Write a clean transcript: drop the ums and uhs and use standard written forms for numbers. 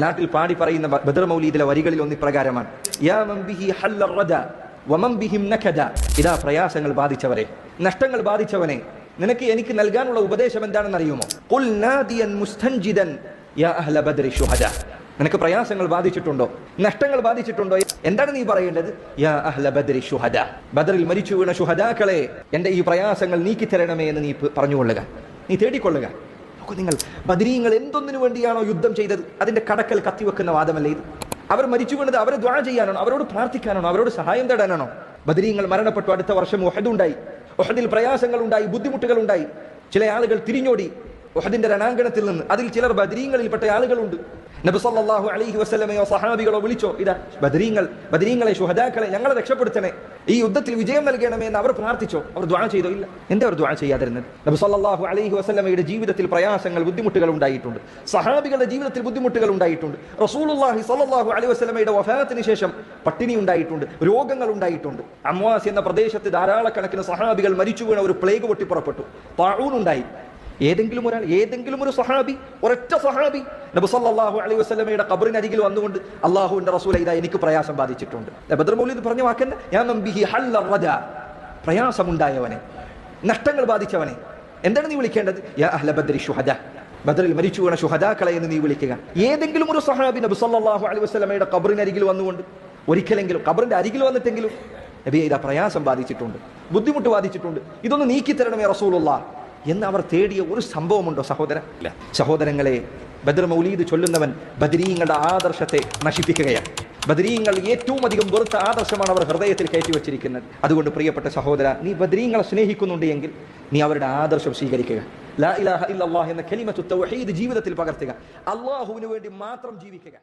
നാട്ടിൽ പാടി പറയുന്ന ബദർ മൗലീദിലെ വരികളിൽ ഒന്ന് ഇപ്രകാരമാണ്: യാ മൻ ബിഹി ഹല്ലർ റദാ വമൻ ബിഹിം നകദ. ഇതാ പ്രയാസങ്ങൾ ബാധിച്ചവരെ, നഷ്ടങ്ങൾ ബാധിച്ചവനെ, നിനക്ക് എനിക്ക് നൽകാനുള്ള ഉപദേശം എന്താണെന്ന് അറിയുമോ? ഖുൽ നാദിയൻ മുസ്തൻജിദൻ യാ അഹ്ല ബദ്രി ശുഹദാ. നിനക്ക് പ്രയാസങ്ങൾ ബാധിച്ചിട്ടുണ്ടോ, നഷ്ടങ്ങൾ ബാധിച്ചിട്ടുണ്ടോ? എന്താണ് നീ പറയേണ്ടത്? യാ അഹ്ല ബദ്രി ശുഹദാ, ബദറിൽ മരിച്ചു വീണ ശുഹദാക്കളെ, എന്റെ ഈ പ്രയാസങ്ങൾ നീക്കിത്തരണമേ എന്ന് നീ പറഞ്ഞുകൊള്ളുക, നീ തേടിക്കൊള്ളുക. നിങ്ങൾ ബദരീങ്ങൾ എന്തൊന്നിനു വേണ്ടിയാണോ യുദ്ധം ചെയ്തത് അതിന്റെ കടക്കൽ കത്തിവെക്കുന്ന വാദമല്ലേ ഇത്? അവർ മരിച്ചു വീണത് അവരെ ദുആ ചെയ്യാനാണോ, അവരോട് പ്രാർത്ഥിക്കാനാണോ, അവരോട് സഹായം തേടാനാണോ? ബദരീങ്ങൾ മരണപ്പെട്ടു. അടുത്ത വർഷം ഉഹദ് ഉണ്ടായി. ഉഹദിൽ പ്രയാസങ്ങൾ ഉണ്ടായി, ബുദ്ധിമുട്ടുകൾ ഉണ്ടായി. ചില ആളുകൾ തിരിഞ്ഞോടി ഉഹദിന്റെ രണാങ്കണത്തിൽ നിന്ന്. അതിൽ ചിലർ ബദരീങ്ങളിൽപ്പെട്ട ആളുകളുണ്ട്. നബി സല്ലല്ലാഹു അലൈഹി വസല്ലമയോ സഹാബികളോ വിളിച്ചോ, ഇതാ ബദരീങ്ങളെ ശുഹദാക്കളെ ഞങ്ങളെ രക്ഷപ്പെടുത്തണേ, ഈ യുദ്ധത്തിൽ വിജയം നൽകണമേ എന്ന് അവർ പ്രാർത്ഥിച്ചോ? അവർ ദുആ ചെയ്തോ? ഇല്ല. എന്താ അവർ ദുആ ചെയ്യാതിരുന്നത്? നബി സല്ലല്ലാഹു അലൈഹി വസല്ലമയുടെ ജീവിതത്തിൽ പ്രയാസങ്ങൾ, ബുദ്ധിമുട്ടുകൾ ഉണ്ടായിട്ടുണ്ട്. സഹാബികളുടെ ജീവിതത്തിൽ ബുദ്ധിമുട്ടുകൾ ഉണ്ടായിട്ടുണ്ട്. റസൂലുള്ളാഹി സല്ലല്ലാഹു അലൈഹി വസല്ലമയുടെ വഫാത്തിന് ശേഷം പട്ടിണി ഉണ്ടായിട്ടുണ്ട്, രോഗങ്ങൾ ഉണ്ടായിട്ടുണ്ട്. അംവാസ് എന്ന പ്രദേശത്ത് ധാരാളക്കണക്കിന് സഹാബികൾ മരിച്ചു വീണ ഒരു പ്ലേഗ് പൊട്ടിപ്പുറപ്പെട്ടു, താഊൻ ഉണ്ടായി. ഏതെങ്കിലും ഒരു സഹാബി, ഒരൊറ്റ സഹാബി നബി സല്ലല്ലാഹു അലൈഹി വസല്ലമയുടെ ഖബറിനരികിൽ വന്നുകൊണ്ട് അല്ലാഹുവിന്റെ റസൂലേ ഇതാ എനിക്ക് പ്രയാസം ബാധിച്ചിട്ടുണ്ട്. ബദർ മൗലിദ് പറഞ്ഞ വാക്കല്ല, യാ മൻ ബിഹി ഹല്ലർ റദാ, പ്രയാസമുണ്ടായവനെ, നഷ്ടങ്ങൾ ബാധിച്ചവനെ എന്താണ് നീ വിളിക്കേണ്ടത്? യാ അഹ്ല ബദ്രി ശുഹദാ, ബദറിൽ മരിച്ചു വീണ ശുഹദാക്കളെ എന്ന് നീ വിളിക്കുക. ഏതെങ്കിലും ഒരു സഹാബി നബി സല്ലല്ലാഹു അലൈഹി വസല്ലമയുടെ ഖബറിനരികിൽ വന്നുകൊണ്ട് ഒരിക്കലെങ്കിലും, ഖബറിന്റെ അരികിൽ വന്നിട്ടെങ്കിലും നബിയെ ഇതാ പ്രയാസം ബാധിച്ചിട്ടുണ്ട്, ബുദ്ധിമുട്ട് ബാധിച്ചിട്ടുണ്ട്, ഇതൊന്ന് നീക്കി തരണമേ റസൂലുള്ളാഹ് എന്ന് അവർ തേടിയ ഒരു സംഭവമുണ്ടോ സഹോദരൻ? ഇല്ല. സഹോദരങ്ങളെ, ബദർ മൗലീദ് ചൊല്ലുന്നവൻ ബദരീങ്ങളുടെ ആദർശത്തെ നശിപ്പിക്കുകയാണ്. ബദരീങ്ങൾ ഏറ്റവും അധികം വെറുത്ത ആദർശമാണ് അവർ ഹൃദയത്തിൽ കയറ്റി വെച്ചിരിക്കുന്നത്. അതുകൊണ്ട് പ്രിയപ്പെട്ട സഹോദര, നീ ബദരീങ്ങളെ സ്നേഹിക്കുന്നുണ്ട് എങ്കിൽ നീ അവരുടെ ആദർശം സ്വീകരിക്കുക. ലാ ഇലാഹ ഇല്ലല്ലാഹ് എന്ന കലിമത്തു തൗഹീദ് ജീവിതത്തിൽ പകർത്തുക. അല്ലാഹുവിന് വേണ്ടി മാത്രം ജീവിക്കുക.